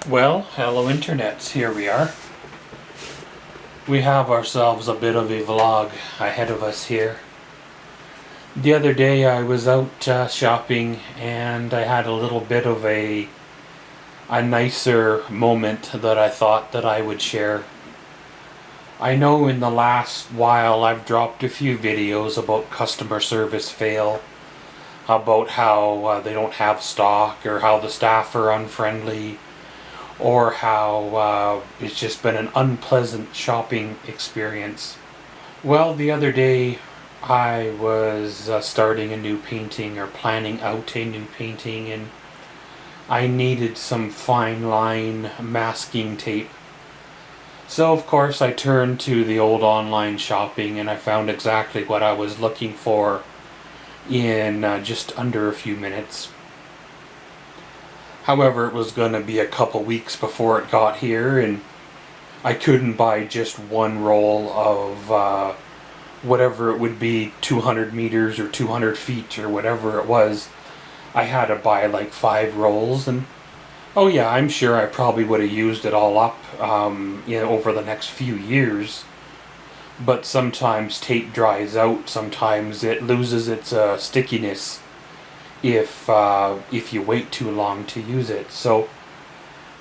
Well, hello internets, here we are. We have ourselves a bit of a vlog ahead of us here. The other day I was out shopping and I had a little bit of a nicer moment that I thought that I would share. I know in the last while I've dropped a few videos about customer service fail, about how they don't have stock or how the staff are unfriendly, or how it's just been an unpleasant shopping experience. Well, the other day I was starting a new painting or planning out a new painting, and I needed some fine line masking tape. So of course I turned to the old online shopping and I found exactly what I was looking for in just under a few minutes. However, it was going to be a couple weeks before it got here, and I couldn't buy just one roll of whatever it would be, 200 meters or 200 feet or whatever it was. I had to buy like 5 rolls, and oh yeah, I'm sure I probably would have used it all up over the next few years. But sometimes tape dries out, sometimes it loses its stickiness if you wait too long to use it. So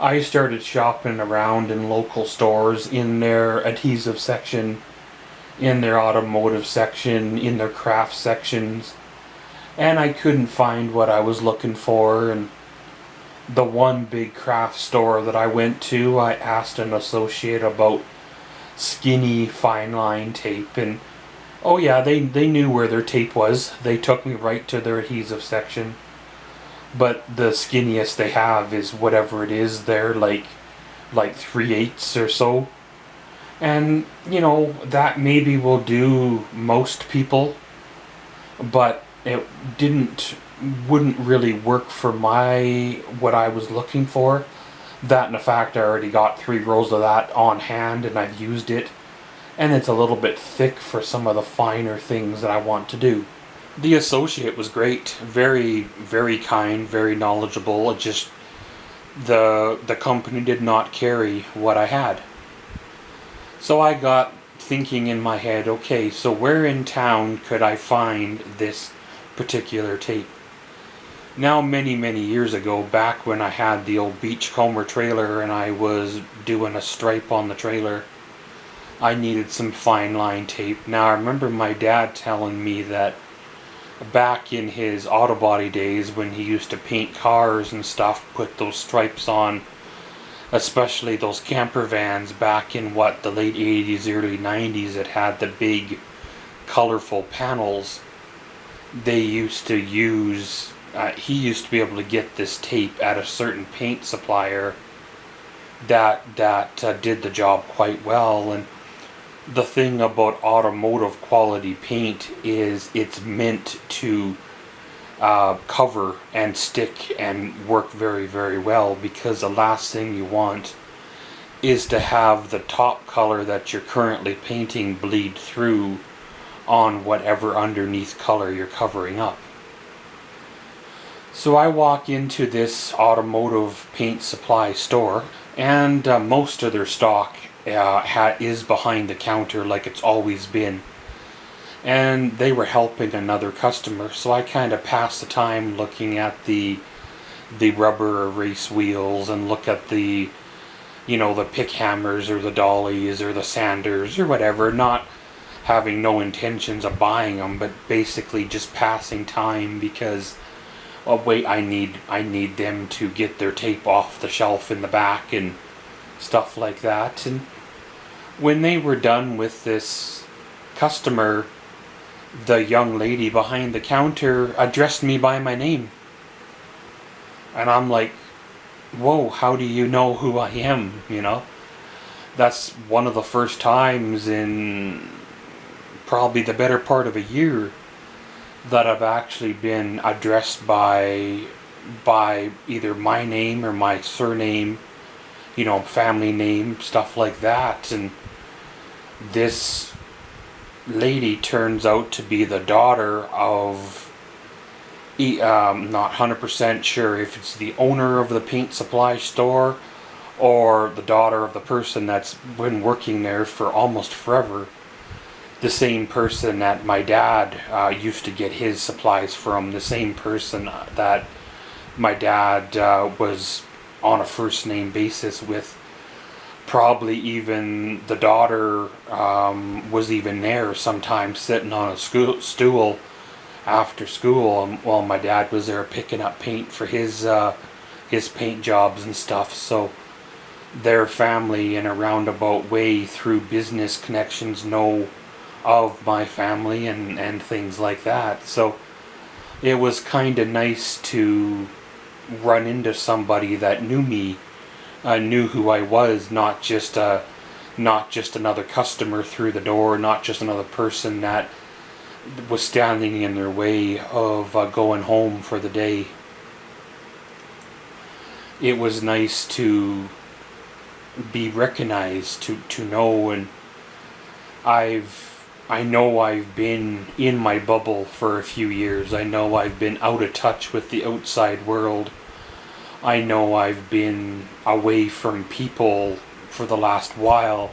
I started shopping around in local stores, in their adhesive section, in their automotive section, in their craft sections, and I couldn't find what I was looking for. And the one big craft store that I went to, I asked an associate about skinny fine line tape, and oh yeah, they knew where their tape was. They took me right to their adhesive section. But the skinniest they have is whatever it is there, like 3/8 or so. And you know, that maybe will do most people, but it wouldn't really work for what I was looking for. That and the fact I already got 3 rolls of that on hand and I've used it, and it's a little bit thick for some of the finer things that I want to do. The associate was great, very, very kind, very knowledgeable. It just, the company did not carry what I had. So I got thinking in my head, okay, so where in town could I find this particular tape? Now, many, many years ago, back when I had the old beachcomber trailer and I was doing a stripe on the trailer, I needed some fine line tape. Now, I remember my dad telling me that back in his auto body days, when he used to paint cars and stuff, put those stripes on, especially those camper vans back in the late 80s, early 90s, that had the big colorful panels. They used to use, he used to be able to get this tape at a certain paint supplier that did the job quite well. And the thing about automotive quality paint is it's meant to cover and stick and work very, very well, because the last thing you want is to have the top color that you're currently painting bleed through on whatever underneath color you're covering up. So I walk into this automotive paint supply store, and most of their stock is behind the counter like it's always been. And they were helping another customer, so I kind of passed the time looking at the rubber erase wheels and look at the pick hammers or the dollies or the sanders or whatever, not having no intentions of buying them, but basically just passing time because, oh wait, I need them to get their tape off the shelf in the back and stuff like that. And when they were done with this customer, the young lady behind the counter addressed me by my name. And I'm like, whoa, how do you know who I am, That's one of the first times in probably the better part of a year that I've actually been addressed by either my name or my surname, family name, stuff like that. And this lady turns out to be the daughter of, not 100% sure if it's the owner of the paint supply store or the daughter of the person that's been working there for almost forever. The same person that my dad used to get his supplies from, the same person that my dad was on a first name basis with. Probably even the daughter was even there sometimes sitting on a stool after school while my dad was there picking up paint for his paint jobs and stuff. So their family, in a roundabout way through business connections, know of my family and things like that. So it was kind of nice to run into somebody that knew me, knew who I was, not just another customer through the door, not just another person that was standing in their way of going home for the day. It was nice to be recognized, to know, and I know I've been in my bubble for a few years. I know I've been out of touch with the outside world. I know I've been away from people for the last while.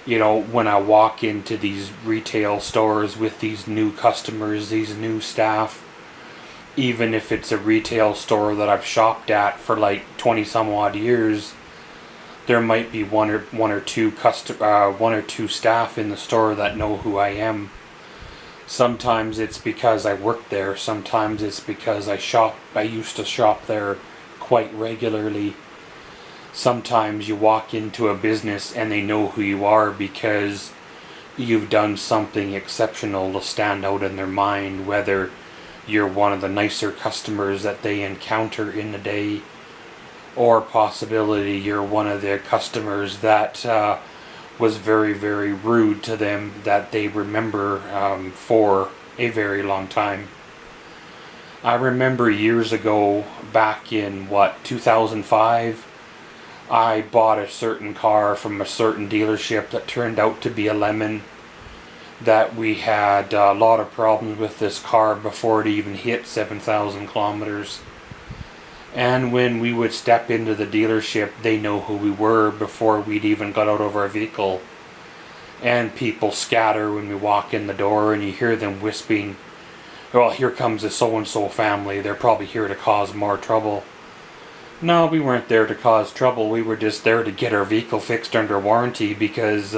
You know, when I walk into these retail stores with these new customers, these new staff, even if it's a retail store that I've shopped at for like 20 some odd years, there might be one or two staff in the store that know who I am. Sometimes it's because I work there. Sometimes it's because I used to shop there quite regularly. Sometimes you walk into a business and they know who you are because you've done something exceptional to stand out in their mind, whether you're one of the nicer customers that they encounter in the day, or possibility you're one of their customers that was very, very rude to them, that they remember for a very long time. I remember years ago, back in 2005, I bought a certain car from a certain dealership that turned out to be a lemon. That we had a lot of problems with this car before it even hit 7,000 kilometers. And when we would step into the dealership, they know who we were before we'd even got out of our vehicle. And people scatter when we walk in the door, and you hear them whispering, "Well, here comes the so-and-so family. They're probably here to cause more trouble." No, we weren't there to cause trouble. We were just there to get our vehicle fixed under warranty because,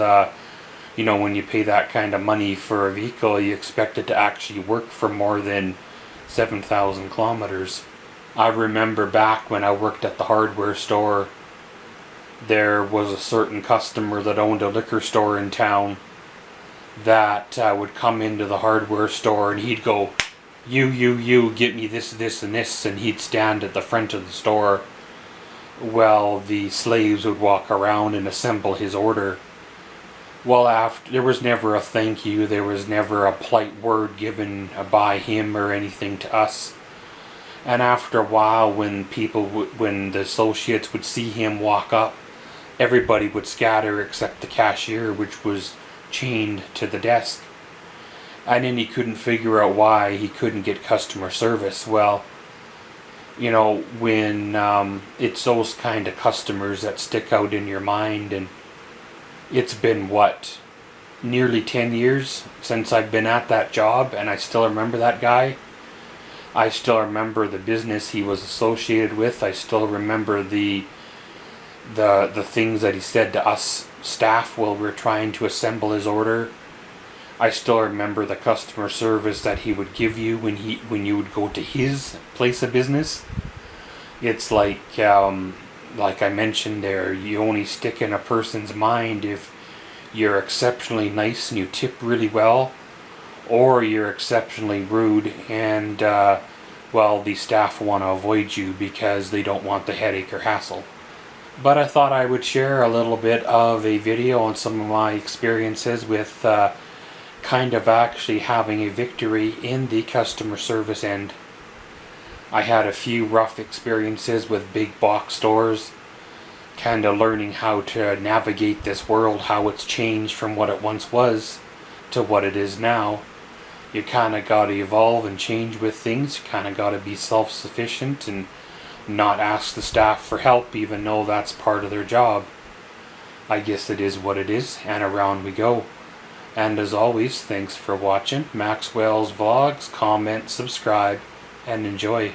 you know, when you pay that kind of money for a vehicle, you expect it to actually work for more than 7,000 kilometers. I remember back when I worked at the hardware store, there was a certain customer that owned a liquor store in town that would come into the hardware store and he'd go, you, get me this, and this, and he'd stand at the front of the store while the slaves would walk around and assemble his order. Well, there was never a thank you, there was never a polite word given by him or anything to us. And after a while, when the associates would see him walk up, everybody would scatter except the cashier, which was chained to the desk. And then he couldn't figure out why he couldn't get customer service. Well, you know, when it's those kind of customers that stick out in your mind, and it's been, what, nearly 10 years since I've been at that job, and I still remember that guy. I still remember the business he was associated with. I still remember the things that he said to us staff while we were trying to assemble his order. I still remember the customer service that he would give you when you would go to his place of business. It's like I mentioned there, you only stick in a person's mind if you're exceptionally nice and you tip really well, or you're exceptionally rude and well, the staff want to avoid you because they don't want the headache or hassle. But I thought I would share a little bit of a video on some of my experiences with kind of actually having a victory in the customer service end. I had a few rough experiences with big box stores, kind of learning how to navigate this world, how it's changed from what it once was to what it is now. You kind of got to evolve and change with things. You kind of got to be self-sufficient and not ask the staff for help, even though that's part of their job. I guess it is what it is, and around we go. And as always, thanks for watching Maxwell's Vlogs. Comment, subscribe, and enjoy.